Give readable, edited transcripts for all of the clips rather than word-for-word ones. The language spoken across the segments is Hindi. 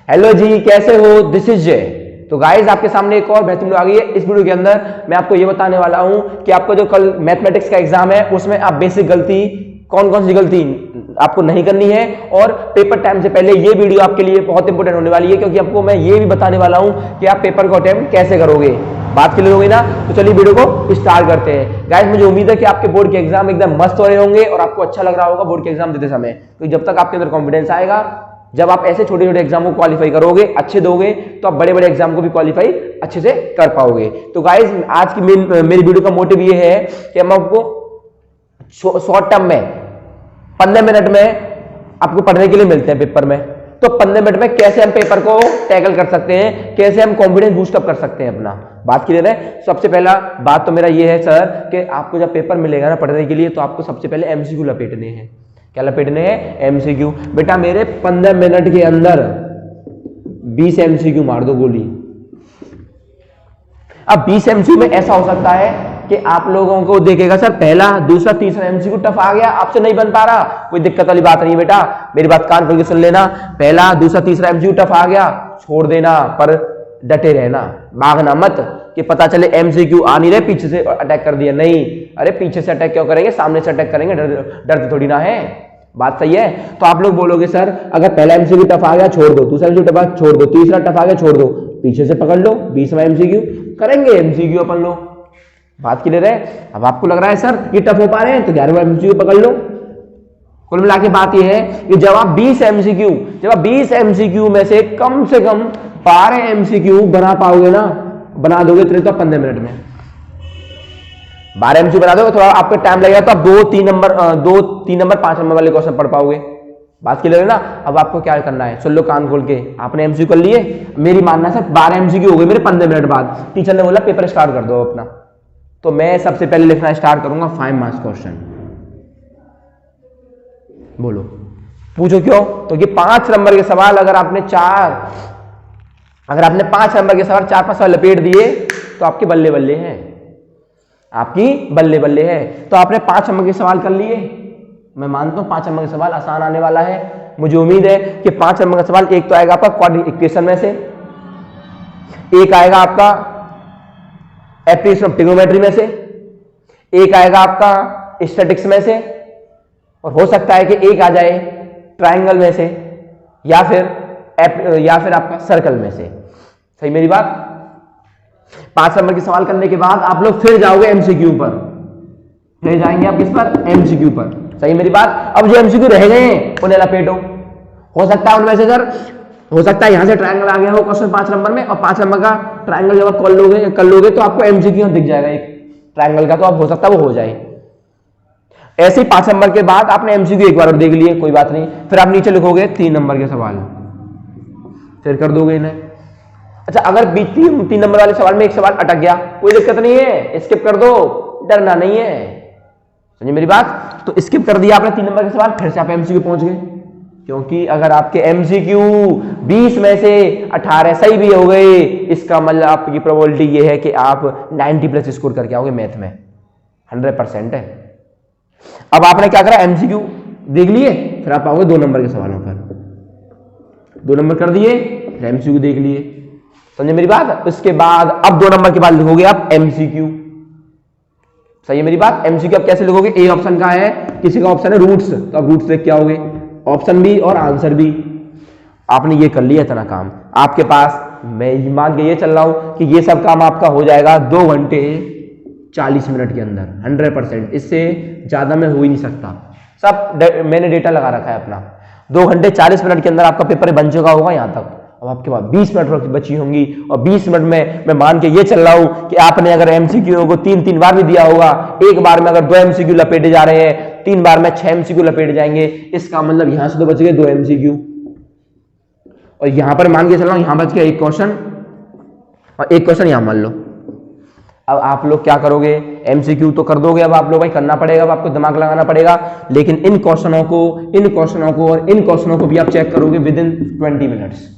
हेलो जी, कैसे हो? दिस इज जय। तो गाइस, आपके सामने एक और बेहतरीन वीडियो आ गई है। इस वीडियो के अंदर मैं आपको ये बताने वाला हूं कि आपको जो कल मैथमेटिक्स का एग्जाम है उसमें आप बेसिक गलती कौन कौन सी गलती आपको नहीं करनी है, और पेपर टाइम से पहले ये वीडियो आपके लिए बहुत इंपॉर्टेंट होने वाली है, क्योंकि आपको मैं ये भी बताने वाला हूं कि आप पेपर को अटेम्प्ट कैसे करोगे। बात क्लियर हो गई ना? तो चलिए वीडियो को स्टार्ट करते हैं। गाइस, मुझे उम्मीद है कि आपके बोर्ड के एग्जाम एकदम मस्त हो रहे होंगे और आपको अच्छा लग रहा होगा बोर्ड के एग्जाम देते समय। तो जब तक आपके अंदर कॉन्फिडेंस आएगा, जब आप ऐसे छोटे छोटे एग्जाम को क्वालिफाई करोगे, अच्छे दोगे, तो आप बड़े बड़े एग्जाम को भी क्वालिफाई अच्छे से कर पाओगे। तो गाइस, आज की मेरी वीडियो का मोटिव ये है कि हम आपको शॉर्ट टर्म में 15 मिनट में आपको पढ़ने के लिए मिलते हैं पेपर में। तो 15 मिनट में कैसे हम पेपर को टैकल कर सकते हैं, कैसे हम कॉन्फिडेंस बूस्टअप कर सकते हैं अपना। बात क्लियर है? सबसे पहला बात तो मेरा ये है सर कि आपको जब पेपर मिलेगा ना पढ़ने के लिए, तो आपको सबसे पहले एमसीक्यू लपेटने हैं। क्या लपेटने हैं? एमसीक्यू। बेटा मेरे 15 मिनट के अंदर 20 एमसीक्यू मार दो गोली। अब 20 एमसीक्यू में ऐसा हो सकता है कि आप लोगों को देखेगा सर पहला दूसरा तीसरा एमसीक्यू टफ आ गया, आपसे नहीं बन पा रहा, कोई दिक्कत वाली बात नहीं है बेटा, मेरी बात कान खोल के सुन लेना। पहला दूसरा तीसरा एमसीक्यू टफ आ गया, छोड़ देना, पर डटे रहना, भागना मत कि पता चले एमसीक्यू आ नहीं रहे, पीछे से अटैक कर दिया। नहीं, अरे पीछे से अटैक क्यों करेंगे, सामने से अटैक करेंगे, डर थोड़ी ना है। बात सही है? तो आप लोग बोलोगे सर अगर पहला एमसीक्यू टफ आ गया छोड़ दो, दूसरा एमसीक्यू टफ छोड़ दो, तीसरा टफ आ गया छोड़ दो, पीछे से पकड़ लो, 20वां एमसीक्यू करेंगे, एमसीक्यू अपन लो। बात क्लियर है? अब आपको लग रहा है सर ये टफ हो पा रहे हैं, तो 11वां एमसीक्यू पकड़ लो। कुल मिला के बात ये है कि जब आप 20 एमसीक्यू में से कम 12 एमसीक्यू बना पाओगे ना, बना दोगे तो 15 मिनट में 12 एमसीक्यू बना दोगे। थोड़ा आपको टाइम लगेगा, तो आप 2, 3 नंबर 5 नंबर वाले क्वेश्चन पढ़ पाओगे। बात क्लियर है ना? अब आपको क्या करना है, सुन लो कान खोल के। आपने एमसीक्यू कर लिए, मेरी मानना सर 12 एमसीक्यू हो गए मेरे 15 मिनट बाद। टीचर ने बोला पेपर स्टार्ट कर दो अपना, तो मैं सबसे पहले लिखना स्टार्ट करूंगा 5 मार्क्स क्वेश्चन। बोलो, पूछो क्यों? तो ये 5 नंबर के सवाल अगर आपने 5 नंबर के सवाल 4-5 सवाल लपेट दिए तो आपके बल्ले बल्ले हैं, आपकी बल्ले बल्ले है। तो आपने 5 नंबर के सवाल कर लिए। मैं मानता हूं 5 नंबर के सवाल आसान आने वाला है। मुझे उम्मीद है कि 5 नंबर का सवाल एक तो आएगा आपका क्वाड्रेटिक इक्वेशन में से, एक आएगा आपका एप्लीकेशन ऑफ ट्रिग्नोमेट्री में से, एक आएगा आपका स्टैटिक्स में से, और हो सकता है कि एक आ जाए ट्रायंगल में से, या फिर आपका सर्कल में से। सही मेरी बात? 5 नंबर के सवाल करने के बाद आप लोग फिर जाओगे एमसीक्यू पर, फिर जाएंगे आप किस पर? एमसीक्यू पर। सही मेरी बात? अब जो एमसीक्यू रह गए हैं उन्हें लपेटो। हो सकता है उनमें से सर, हो सकता है यहां से ट्रायंगल आ गया हो क्वेश्चन 5 नंबर में, और 5 नंबर का ट्रायंगल जब आप कर लोगे तो आपको एमसीक्यू दिख जाएगा एक ट्रायंगल का, तो अब हो सकता है वो हो जाए। ऐसे ही 5 नंबर के बाद आपने एमसीक्यू एक बार और देख लिए, कोई बात नहीं, फिर आप नीचे लिखोगे 3 नंबर के सवाल, फिर कर दोगे इन्हें। अच्छा, अगर 3 नंबर वाले सवाल में एक सवाल अटक गया, कोई दिक्कत नहीं है, स्किप कर दो, डरना नहीं है। समझे मेरी बात? तो स्किप कर दिया आपने 3 नंबर के सवाल, फिर से आप एमसीक्यू पहुंच गए, क्योंकि अगर आपके एमसीक्यू 20 में से 18 सही भी हो गए, इसका मतलब आपकी प्रोबेबिलिटी ये है कि आप 90+ स्कोर करके आओगे मैथ में, 100% है। अब आपने क्या करा, एमसीक्यू देख लिए, फिर आप आओगे 2 नंबर के सवालों पर, 2 नंबर कर दिए, फिर एमसीक्यू देख लिए। समझे मेरी बात? उसके बाद अब 2 नंबर के बाद लिखोगे आप एमसीक्यू। सही है मेरी बात? एमसीक्यू आप कैसे लिखोगे? ए ऑप्शन का है, किसी का ऑप्शन है रूट्स, तो आप रूट्स देख के आओगे, ऑप्शन बी और आंसर बी। आपने ये कर लिया इतना काम आपके पास। मैं मान के ये चल रहा हूं कि ये सब काम आपका हो जाएगा 2 घंटे 40 मिनट के अंदर, 100%। इससे ज्यादा में हो ही नहीं सकता। सब मैंने डेटा लगा रखा है अपना। 2 घंटे 40 मिनट के अंदर आपका पेपर बन चुका होगा यहां तक। अब आपके पास 20 मिनट बची होंगी, और 20 मिनट में मैं मान के ये चल रहा हूं कि आपने अगर एमसीक्यू को 3-3 बार भी दिया होगा, एक बार में अगर 2 एमसीक्यू लपेटे जा रहे हैं, 3 बार में 6 एमसीक्यू लपेटे जाएंगे, इसका मतलब यहां से तो बच गए 2 एमसीक्यू, और यहां पर मान के चल रहा हूं यहां बच गया 1 क्वेश्चन, और 1 क्वेश्चन यहां मान लो। अब आप लोग क्या करोगे? एमसीक्यू तो कर दोगे, अब आप लोग भाई करना पड़ेगा, अब आपको दिमाग लगाना पड़ेगा, लेकिन इन क्वेश्चनों को और इन क्वेश्चनों को भी आप चेक करोगे विदिन 20 मिनट्स।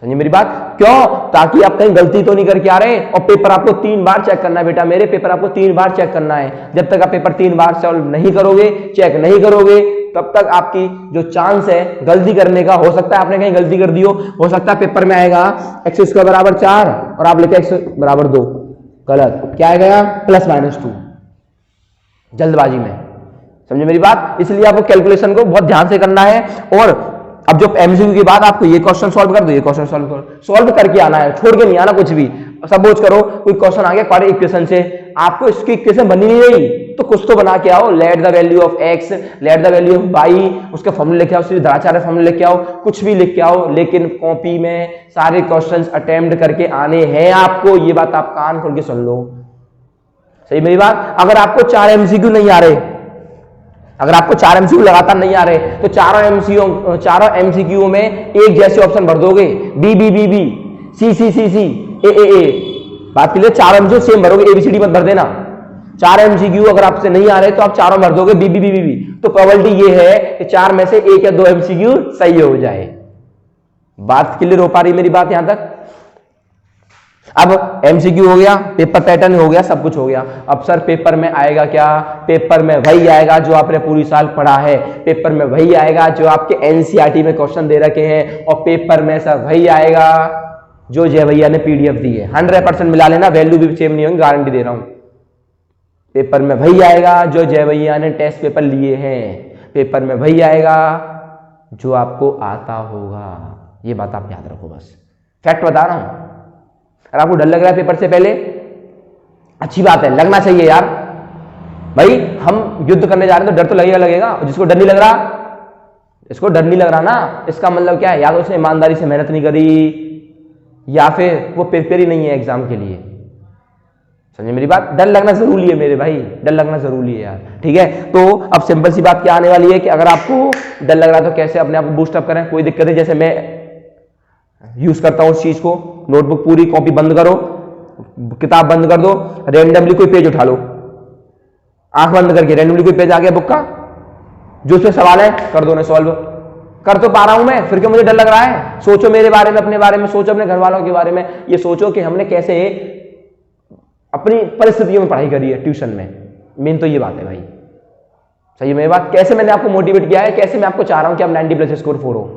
समझिए मेरी बात? क्यों? ताकि आप कहीं गलती तो नहीं करके आ रहे, और पेपर आपको 3 बार चेक करना है बेटा, मेरे पेपर आपको 3 बार चेक करना है। जब तक आप पेपर 3 बार सॉल्व नहीं करोगे, चेक नहीं करोगे, तब तक आपकी जो चांस है गलती करने का, हो सकता है आपने कहीं गलती कर दी हो सकता है पेपर में आएगा x² बराबर 4 और आप लिखे x बराबर 2, गलत। क्या आएगा? +-2, जल्दबाजी में। समझे मेरी बात? इसलिए आपको कैलकुलेशन को बहुत ध्यान से करना है। और अब जो एमसीक्यू के बाद आपको ये क्वेश्चन सॉल्व कर दो, ये क्वेश्चन सॉल्व करके आना है, छोड़ के नहीं आना कुछ भी। सपोज करो कोई क्वेश्चन आ गया क्वाड्रेटिक इक्वेशन से, आपको इसकी इक्वेशन बनी नहीं रही तो कुछ तो बना के आओ। Let the value of x, let the value of y, उसके फॉर्मूले लेके आओ, उसके द्राचार्य फॉर्मूले लेके आओ, कुछ भी लिख के आओ, लेकिन कॉपी में सारे क्वेश्चंस अटेम्प्ट करके आने हैं आपको। ये बात आप कान खोल के सुन लो, सही मेरी बात? अगर आपको 4 एमसीक्यू नहीं आ रहे, अगर आपको 4 एमसीक्यू लगातार नहीं आ रहे तो चारों एमसीक्यू में एक जैसे ऑप्शन भर दोगे, बी बी बी बी, सी सी सी सी, ए ए ए। बात के लिए 4 एमसीक्यू सेम भरोगे, एबीसीडी मत भर देना। 4 एमसीक्यू अगर आपसे नहीं आ रहे तो आप चारों भर दोगे B B B B B, तो प्रोबेबिलिटी ये है कि 4 में से 1 या 2 एमसीक्यू सही हो जाए। बात क्लियर हो पा रही मेरी बात यहां तक? अब एमसीक्यू हो गया, पेपर पैटर्न हो गया, सब कुछ हो गया। अब सर पेपर में आएगा क्या? पेपर में वही आएगा जो आपने पूरी साल पढ़ा है, पेपर में वही आएगा जो आपके एनसीईआरटी में क्वेश्चन दे रखे हैं, और पेपर में सर वही आएगा जो जय भैया ने पीडीएफ दी है। 100% मिला लेना, वैल्यू भी सेम नहीं होगी, गारंटी दे रहा हूं। पेपर में वही आएगा जो जय भैया ने टेस्ट पेपर लिए हैं, पेपर में वही आएगा जो आपको आता होगा। ये बात आप याद रखो, बस फैक्ट बता रहा हूं। अगर आपको डर लग रहा है पेपर से पहले, अच्छी बात है, लगना चाहिए यार भाई। हम युद्ध करने जा रहे हैं तो डर तो लगेगा। जिसको डर नहीं लग रहा, इसको डर नहीं लग रहा ना, इसका मतलब क्या है? या तो उसने ईमानदारी से मेहनत नहीं करी, या फिर वो प्रिपेयर ही नहीं है एग्जाम के लिए। समझे मेरी बात? डर लगना जरूरी है मेरे भाई, डर लगना जरूरी है यार, ठीक है? तो अब सिंपल सी बात क्या आने वाली है कि अगर आपको डर लग रहा है तो कैसे अपने आप को बूस्टअप करें। कोई दिक्कत है, जैसे मैं यूज करता हूं उस चीज को, नोटबुक पूरी कॉपी बंद करो, किताब बंद कर दो, रेंडमली कोई पेज उठा लो, आंख बंद करके रेंडमली कोई पेज आ गया बुक का, जो उसमें सवाल है कर दो ना सॉल्व। कर तो पा रहा हूं मैं, फिर क्यों मुझे डर लग रहा है? सोचो मेरे बारे में, अपने बारे में सोचो, अपने घर वालों के बारे में। ये सोचो कि हमने कैसे अपनी परिस्थितियों में पढ़ाई करी है ट्यूशन में। मेन तो ये बात है भाई, सही है मेरी बात? कैसे मैंने आपको मोटिवेट किया है, कैसे मैं आपको चाह रहा हूं कि आप 90+ स्कोर 4 हो।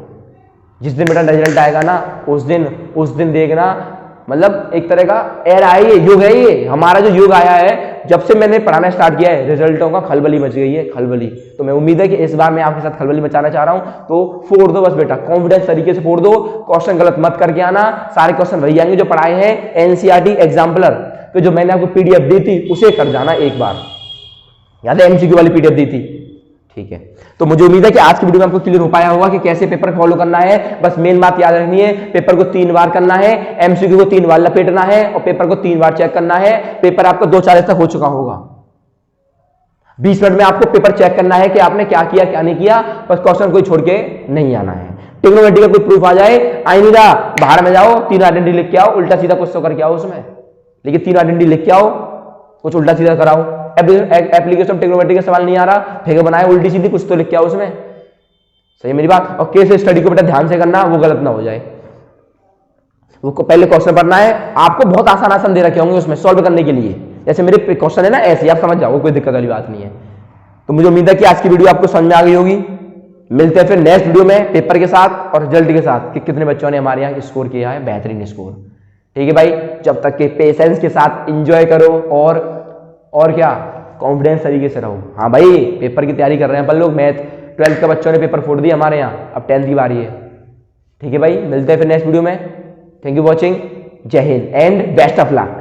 जिस दिन मेरा रिजल्ट आएगा ना, उस दिन देखना, मतलब एक तरह का एरा है ये, युग है ये। हमारा जो युग आया है, जब से मैंने पढ़ाना स्टार्ट किया है, रिजल्टों का खलबली मच गई है, खलबली। तो मैं उम्मीद है कि इस बार मैं आपके साथ खलबली मचाना चाह रहा हूं। तो फोड़ दो बस बेटा, कॉन्फिडेंस तरीके से फोड़ दो, क्वेश्चन गलत मत करके आना। सारे क्वेश्चन वही आएंगे जो पढ़ाए हैं, एनसीईआरटी एग्जाम्पलर। तो जो मैंने आपको पीडीएफ दी थी उसे कर जाना एक बार, याद है? एमसीक्यू वाली पीडीएफ दी थी, ठीक है? तो मुझे उम्मीद है कि आज की वीडियो में आपको क्लियर हो पाया होगा कि कैसे पेपर फॉलो करना है। बस मेन बात याद रखनी है, पेपर को 3 बार करना है, एमसीक्यू को 3 बार लपेटना है, और पेपर को 3 बार चेक करना है। पेपर आपका 2:40 तक हो चुका होगा। 20 मिनट में आपको पेपर चेक करना है कि आपने क्या किया क्या नहीं किया, बस क्वेश्चन कोई छोड़ के नहीं आना है। टेक्नोमेट्री का कोई प्रूफ आ जाए, आई नहीं रहा, बाहर में जाओ, 3 आइडेंटिटी लिख के आओ, उल्टा सीधा कुछ तो करके आओ उसमें, लेकिन 3 आइडेंटिटी लिख के आओ, कुछ उल्टा सीधा कराओ। एप्लीकेशन टेक्नोमेट्री का सवाल नहीं आ रहा, फिगर बनाए उल्टी सीधी, कुछ तो लिख के आओ उसमें, सही मेरी बात? और केस स्टडी को बेटा ध्यान से करना, वो गलत ना हो जाए। वो पहले क्वेश्चन पढ़ना है, आपको बहुत आसान दे रखे होंगे उसमें सॉल्व करने के लिए। जैसे मेरे क्वेश्चन है ना, ऐसे आप समझ जाओ, कोई दिक्कत वाली बात नहीं है। तो मुझे उम्मीद है कि आज की वीडियो आपको समझ में आ गई होगी। मिलते हैं फिर नेक्स्ट वीडियो में पेपर के साथ और रिजल्ट के साथ कि कितने बच्चों ने हमारे यहाँ स्कोर किया है, बेहतरीन स्कोर, ठीक है भाई? जब तक के पेशेंस के साथ एंजॉय करो और क्या, कॉन्फिडेंस तरीके से रहो। हाँ भाई, पेपर की तैयारी कर रहे हैं अपन लोग, मैथ 12th के बच्चों ने पेपर फोड़ दिया हमारे यहाँ, अब 10th की बारी है, ठीक है भाई? मिलते हैं फिर नेक्स्ट वीडियो में। थैंक यू वॉचिंग, जय Hind and best of luck.